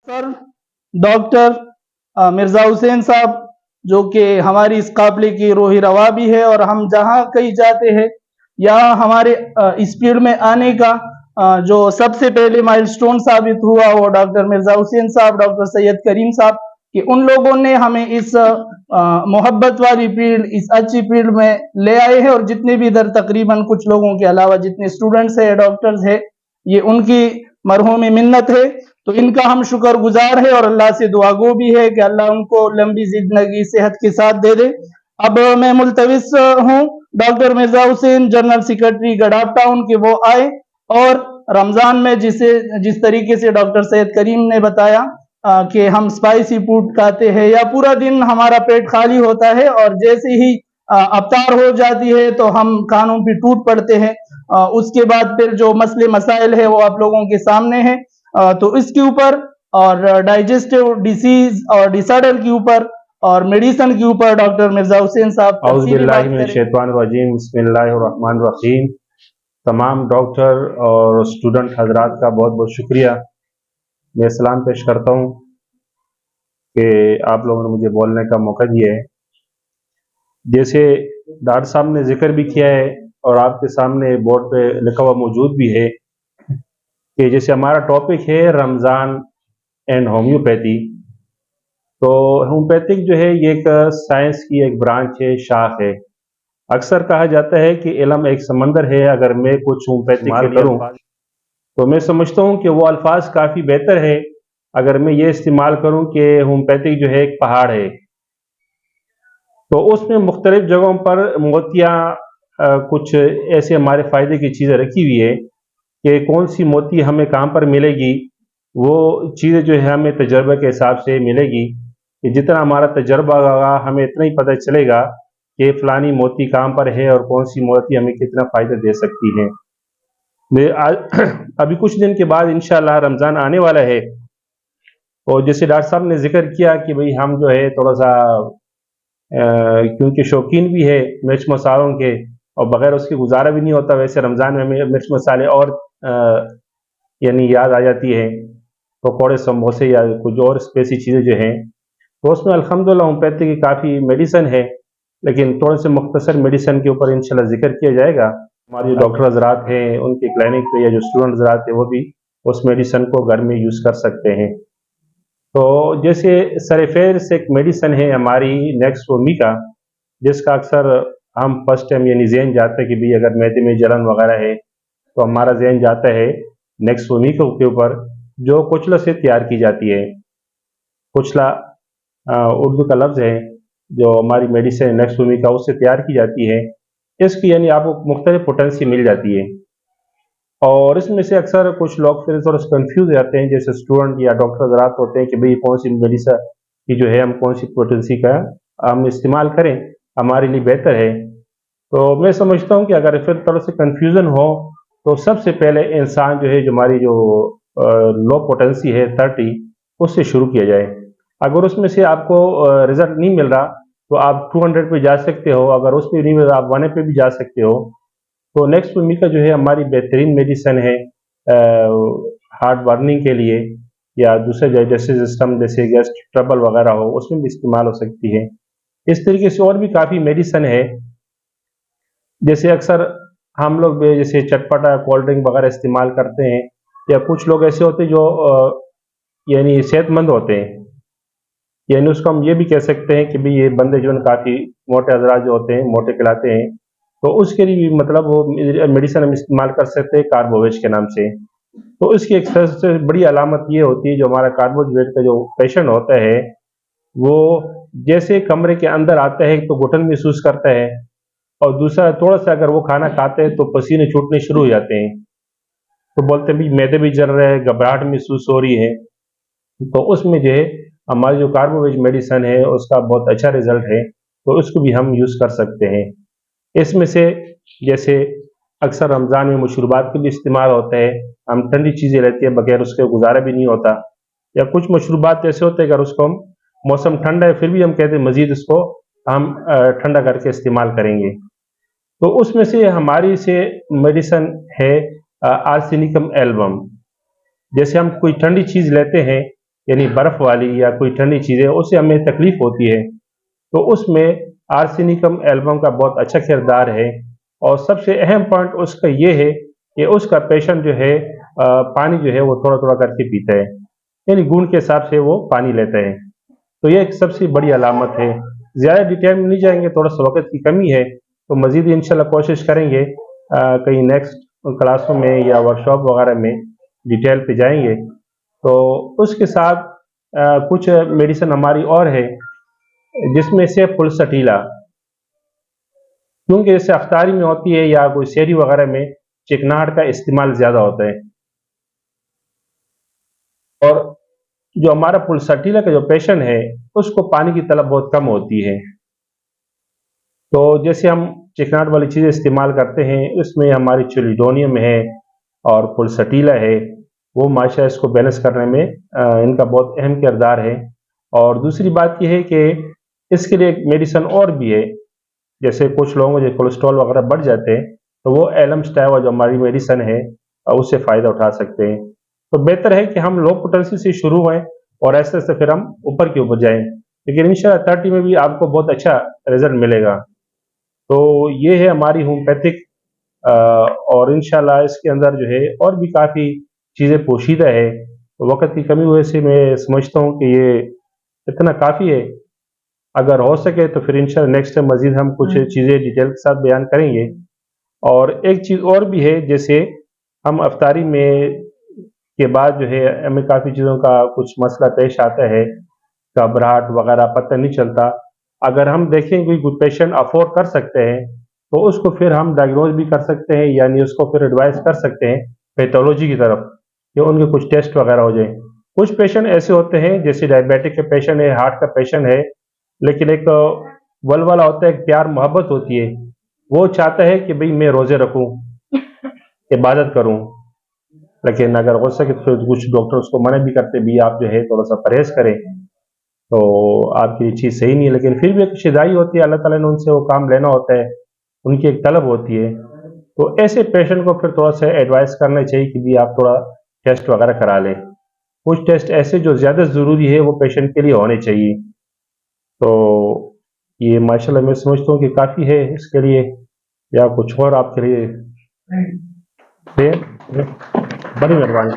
Sir doctor Mirza Hussain साहब, जो कि हमारी इस काफ़िले की रोही रवा भी है, और हम जहाँ कहीं जाते हैं यहाँ हमारे इस फील्ड में आने का जो सबसे पहले माइलस्टोन साबित हुआ वो डॉक्टर मिर्ज़ा हुसैन साहब, डॉक्टर सैयद करीम साहब, कि उन लोगों ने हमें इस मोहब्बत वाली फील्ड, इस अच्छी फील्ड में ले आए हैं। और जितने भी इधर तकरीबन कुछ लोगों के अलावा जितने स्टूडेंट्स हैं, डॉक्टर्स हैं, ये उनकी मरहूम मिन्नत है। तो इनका हम शुक्रगुजार है और अल्लाह से दुआ गो भी है कि अल्लाह उनको लंबी जिंदगी सेहत के साथ दे दे। अब मैं मुल्तविस हूँ doctor Mirza Hussain, general secretary Gadap town के, वो आए और रमजान में जिस तरीके से डॉक्टर सैयद करीम ने बताया कि हम स्पाइसी फूड खाते हैं या पूरा दिन हमारा पेट खाली होता है और जैसे ही अफ्तार हो जाती है तो हम खानों पे टूट पड़ते हैं। उसके बाद फिर जो मसले मसाइल है वो आप लोगों के सामने है। तो इसके ऊपर और डाइजेस्टिव डिसीज और डिसऑर्डर के ऊपर और मेडिसिन के ऊपर डॉक्टर मिर्जा हुसैन साहब तफसीली बात करें। बिस्मिल्लाहिर्रहमानिर्रहीम। तमाम डॉक्टर और स्टूडेंट हजरात का बहुत बहुत शुक्रिया। मैं सलाम पेश करता हूँ कि आप लोगों ने मुझे बोलने का मौका दिया है। जैसे डॉक्टर साहब ने जिक्र भी किया है और आपके सामने बोर्ड पे लिखा हुआ मौजूद भी है कि जैसे हमारा टॉपिक है रमज़ान एंड होम्योपैथी। तो होम्योपैथिक जो है ये एक साइंस की एक ब्रांच है, शाख है। अक्सर कहा जाता है कि इल्म एक समंदर है, अगर मैं कुछ होम्योपैथिक के करूँ तो मैं समझता हूँ कि वो अल्फाज काफ़ी बेहतर है अगर मैं ये इस्तेमाल करूँ कि होम्योपैथिक जो है एक पहाड़ है। तो उसमें मुख्तलिफ जगहों पर मोतियाँ कुछ ऐसे हमारे फ़ायदे की चीज़ें रखी हुई है कि कौन सी मोती हमें कहाँ पर मिलेगी, वो चीज़ें जो है हमें तजर्बे के हिसाब से मिलेगी कि जितना हमारा तजर्बा होगा हमें इतना ही पता चलेगा कि फ़लानी मोती कहाँ पर है और कौन सी मोती हमें कितना फ़ायदा दे सकती है। मैं आज अभी कुछ दिन के बाद इंशाअल्लाह रमज़ान आने वाला है और जैसे डॉक्टर साहब ने जिक्र किया कि भाई हम जो है थोड़ा सा क्योंकि शौकीन भी है मिर्च मसालों के और बगैर उसके गुजारा भी नहीं होता। वैसे रमज़ान में हमें मिर्च मसाले और यानी याद आ जाती है, पकौड़े समोसे या कुछ और स्पेसी चीज़ें जो हैं। तो उसमें अल्हम्दुलिल्लाह होम्योपैथी की काफ़ी मेडिसिन है, लेकिन थोड़े से मुख्तसर मेडिसिन के ऊपर इंशाल्लाह जिक्र किया जाएगा। हमारे जो डॉक्टर हजरात हैं उनके क्लिनिक पे या जो स्टूडेंट हजरात हैं वो भी उस मेडिसिन को घर में यूज़ कर सकते हैं। तो जैसे सरफेस एक मेडिसिन है हमारी नेक्सोमी का, जिसका अक्सर हम फर्स्ट टाइम यानी जहन जाता है कि भाई अगर मैदे में जलन वगैरह है तो हमारा जहन जाता है नेक्सोमी के ऊपर, जो कुचला से तैयार की जाती है। कुचला उर्दू का लफ्ज़ है, जो हमारी मेडिसिन नेक्सोमी का उससे तैयार की जाती है। इसकी यानी आपको मुख्तलिफ पोटेंसी मिल जाती है और इसमें से अक्सर कुछ लोग फिर थोड़ा कन्फ्यूज हो जाते हैं, जैसे स्टूडेंट या डॉक्टर हजरात होते हैं कि भाई कौन सी मेडिसिन की जो है हम कौन सी पोटेंसी का हम इस्तेमाल करें हमारे लिए बेहतर है। तो मैं समझता हूँ कि अगर फिर थोड़ा सा कन्फ्यूज़न हो तो सबसे पहले इंसान जो है जो हमारी जो लो पोटेंसी है 30, उससे शुरू किया जाए। अगर उसमें से आपको रिजल्ट नहीं मिल रहा तो आप 200 पे जा सकते हो, अगर उस पर नहीं मिल रहा आप 1 पे भी जा सकते हो। तो नेक्स्ट भूमिका जो है हमारी बेहतरीन मेडिसिन है हार्ट बर्निंग के लिए या दूसरे डाइजेस्टिव सिस्टम जैसे गैस ट्रबल वगैरह हो उसमें भी इस्तेमाल हो सकती है। इस तरीके से और भी काफ़ी मेडिसिन है। जैसे अक्सर हम लोग जैसे चटपटा कोल्ड ड्रिंक वगैरह इस्तेमाल करते हैं, या कुछ लोग ऐसे होते हैं जो यानी सेहतमंद होते हैं, यानी उसको हम ये भी कह सकते हैं कि भाई ये बंदे जो है काफ़ी मोटे हजरात जो होते हैं, मोटे कहलाते हैं, तो उसके लिए भी मतलब वो मेडिसिन हम इस्तेमाल कर सकते हैं कार्बोवेज के नाम से। तो इसकी एक सबसे बड़ी अलामत ये होती है, जो हमारा कार्बोवेज का जो पेशेंट होता है वो जैसे कमरे के अंदर आता है तो घुटन महसूस करता है, और दूसरा थोड़ा सा अगर वो खाना खाते हैं तो पसीने छूटने शुरू हो जाते हैं, तो बोलते हैं भाई मैदे भी जल रहा है, घबराहट महसूस हो रही है। तो उसमें जो है हमारी जो कार्बोवेज मेडिसिन है उसका बहुत अच्छा रिजल्ट है, तो उसको भी हम यूज़ कर सकते हैं। इसमें से जैसे अक्सर रमज़ान में मशरूबात के भी इस्तेमाल होता है, हम ठंडी चीज़ें रहती है बगैर उसके गुजारा भी नहीं होता, या कुछ मशरूबात ऐसे होते हैं अगर उसको हम मौसम ठंडा है फिर भी हम कहते हैं मज़ीद इसको हम ठंडा करके इस्तेमाल करेंगे। तो उसमें से हमारी से मेडिसिन है आर्सेनिकम एल्बम। जैसे हम कोई ठंडी चीज़ लेते हैं यानी बर्फ़ वाली या कोई ठंडी चीज़ें, उससे हमें तकलीफ़ होती है, तो उसमें आर्सेनिकम एल्बम का बहुत अच्छा किरदार है। और सबसे अहम पॉइंट उसका ये है कि उसका पेशेंट जो है पानी जो है वो थोड़ा-थोड़ा करके पीता है, यानी गुण के हिसाब से वो पानी लेता है। तो ये एक सबसे बड़ी अलामत है। ज़्यादा डिटेल में नहीं जाएँगे, थोड़ा-सा वक़्त की कमी है, तो मज़ीद इंशाल्लाह कोशिश करेंगे कहीं नेक्स्ट क्लासों में या वर्कशॉप वग़ैरह में डिटेल पे जाएँगे। तो उसके साथ कुछ मेडिसिन हमारी और है, जिसमें से पुलसटीला, क्योंकि जैसे अफ्तारी में होती है या कोई सेहरी वग़ैरह में चिकनाहट का इस्तेमाल ज़्यादा होता है। और जो हमारा पुलसटीला का जो पेशेंट है, उसको पानी की तलब बहुत कम होती है। तो जैसे हम चिकनाहट वाली चीज़ें इस्तेमाल करते हैं, उसमें हमारी चिलिडोनियम है और पुलसटीला है, वो माशा इसको बैलेंस करने में इनका बहुत अहम किरदार है। और दूसरी बात ये है कि इसके लिए एक मेडिसिन और भी है, जैसे कुछ लोगों को जो कोलेस्ट्रॉल वगैरह बढ़ जाते हैं, तो वो एलम-स्टाइवा जो हमारी मेडिसिन है उससे फ़ायदा उठा सकते हैं। तो बेहतर है कि हम लो पोटेंसी से शुरू होएँ और ऐसे-ऐसे फिर हम ऊपर की ऊपर जाएँ, लेकिन इंशाल्लाह 30 में भी आपको बहुत अच्छा रिज़ल्ट मिलेगा। तो ये है हमारी होम्योपैथिक और इंशाल्लाह इसके अंदर जो है और भी काफ़ी चीज़ें पोशीदा है। तो वक़्त की कमी वजह से मैं समझता हूँ कि ये इतना काफ़ी है। अगर हो सके तो फिर इंशाल्लाह नेक्स्ट टाइम मज़ीद हम कुछ चीज़ें डिटेल के साथ बयान करेंगे। और एक चीज़ और भी है, जैसे हम अफ्तारी में के बाद जो है हमें काफ़ी चीज़ों का कुछ मसला पेश आता है, घबराहट वगैरह पता नहीं चलता। अगर हम देखें कोई पेशेंट अफ़ोर्ड कर सकते हैं, तो उसको फिर हम डायग्नोज़ भी कर सकते हैं, यानी उसको फिर एडवाइस कर सकते हैं पैथोलॉजी की तरफ, कि उनके कुछ टेस्ट वगैरह हो जाएँ। कुछ पेशेंट ऐसे होते हैं, जैसे डायबिटिक का पेशेंट है, हार्ट का पेशेंट है, लेकिन एक वलवला होता है, एक प्यार-मोहब्बत होती है। वो चाहता है कि भई मैं रोज़े रखूँ, इबादत करूँ, लेकिन अगर हो सके तो फिर कुछ डॉक्टर उसको मना भी करते हैं, भई आप जो है थोड़ा-सा परहेज़ करें, तो आपकी ये चीज़ सही नहीं है, लेकिन फिर भी एक शिदाई होती है, अल्लाह ताला ने उनसे वो काम लेना होता है, उनकी एक तलब होती है। तो ऐसे पेशेंट को फिर थोड़ा-सा एडवाइस करना चाहिए कि भई आप थोड़ा टेस्ट वगैरह करा लें। कुछ टेस्ट ऐसे जो ज़्यादा ज़रूरी है, वो पेशेंट के लिए होने चाहिए। तो ये माशाल्लाह मैं समझता हूँ कि काफ़ी है इसके लिए, या कुछ और आपके लिए है? बड़ी मेहरबानी।